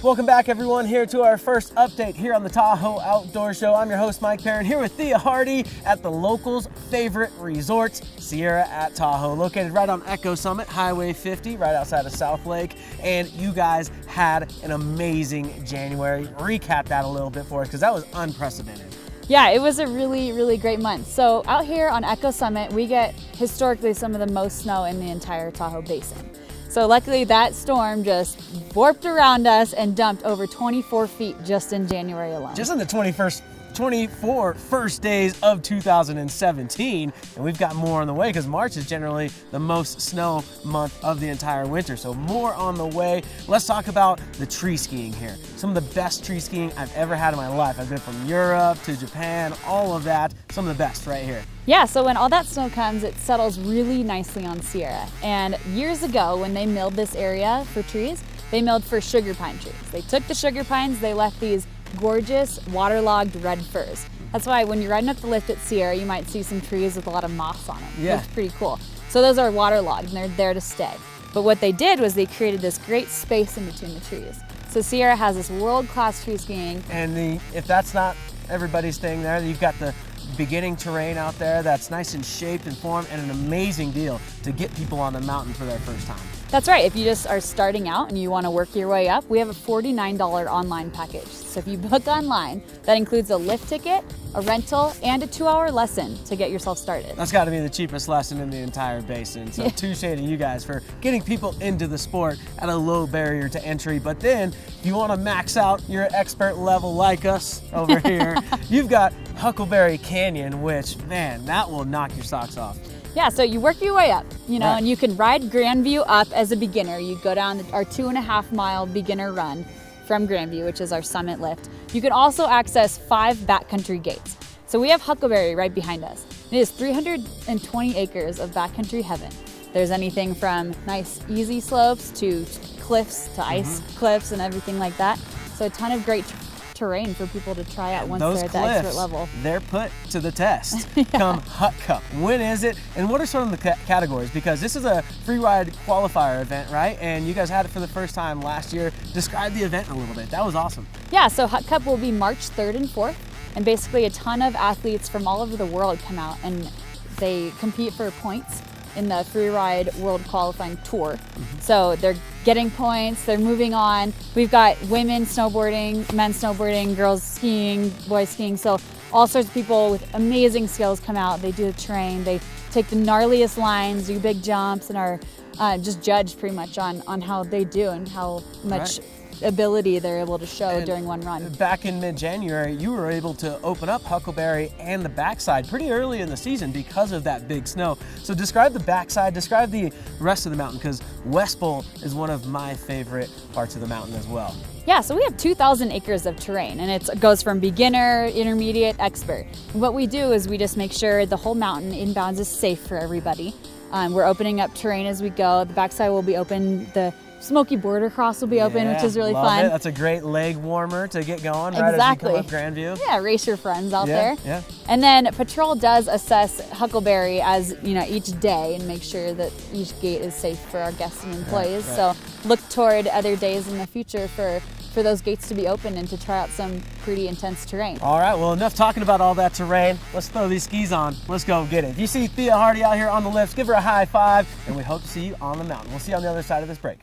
Welcome back, everyone, here to our first update here on the Tahoe Outdoor Show. I'm your host, Mike Perrin, here with Thea Hardy at the locals' favorite resort, Sierra at Tahoe, located right on Echo Summit, Highway 50, right outside of South Lake. And you guys had an amazing January. Recap that a little bit for us, because that was unprecedented. Yeah, it was a really great month. So out here on Echo Summit, we get historically some of the most snow in the entire Tahoe Basin. So luckily that storm just warped around us and dumped over 24 feet just in January alone. Just in the 24 first days of 2017, and we've got more on the way because March is generally the most snow month of the entire winter. So more on the way. Let's talk about the tree skiing here. Some of the best tree skiing I've ever had in my life. I've been from Europe to Japan, all of that. Some of the best right here. Yeah, so when all that snow comes, it settles really nicely on Sierra. And years ago, when they milled this area for trees, they milled for sugar pine trees. They took the sugar pines, they left these gorgeous waterlogged red firs. That's why when you're riding up the lift at Sierra, you might see some trees with a lot of moss on them. Yeah. It's pretty cool. So those are waterlogged and they're there to stay. But what they did was they created this great space in between the trees. So Sierra has this world-class tree skiing. And if that's not everybody's thing there, you've got the beginning terrain out there that's nice and shaped and formed, and an amazing deal to get people on the mountain for their first time. That's right. If you just are starting out and you want to work your way up, we have a $49 online package. So if you book online, that includes a lift ticket, a rental, and a 2-hour lesson to get yourself started. That's got to be the cheapest lesson in the entire basin. So touche to you guys for getting people into the sport at a low barrier to entry. But then if you want to max out your expert level like us over here, you've got Huckleberry Canyon, which, man, that will knock your socks off. Yeah, so you work your way up, you know, right. And you can ride Grandview up as a beginner. You go down our 2.5 mile beginner run from Grandview, which is our summit lift. You can also access 5 backcountry gates. So we have Huckleberry right behind us. It is 320 acres of backcountry heaven. There's anything from nice easy slopes to cliffs to ice cliffs and everything like that. So a ton of great terrain for people to try out once they're at the expert level. They're put to the test. Come Hut Cup. When is it? And what are some of the categories? Because this is a free ride qualifier event, right? And you guys had it for the first time last year. Describe the event a little bit. That was awesome. Yeah, so Hut Cup will be March 3rd and 4th. And basically a ton of athletes from all over the world come out and they compete for points in the free ride world qualifying tour. So they're getting points, they're moving on. We've got women snowboarding, men snowboarding, girls skiing, boys skiing. So all sorts of people with amazing skills come out. They do the terrain, they take the gnarliest lines, do big jumps, and are just judged pretty much on how they do and how much ability they're able to show during one run. Back in mid-January, you were able to open up Huckleberry and the backside pretty early in the season because of that big snow. So describe the backside, describe the rest of the mountain, because West Bowl is one of my favorite parts of the mountain as well. Yeah, so we have 2,000 acres of terrain, and it goes from beginner, intermediate, expert. And what we do is we just make sure the whole mountain inbounds is safe for everybody. We're opening up terrain as we go. The backside will be open. The Smoky Border Cross will be open, which is really fun. That's a great leg warmer to get going right as you come up Grandview. Yeah, race your friends out there. Yeah. And then Patrol does assess Huckleberry as each day and make sure that each gate is safe for our guests and employees. So look toward other days in the future for those gates to be open and to try out some pretty intense terrain. All right, well, enough talking about all that terrain. Let's throw these skis on. Let's go get it. If you see Thea Hardy out here on the lifts, give her a high five, and we hope to see you on the mountain. We'll see you on the other side of this break.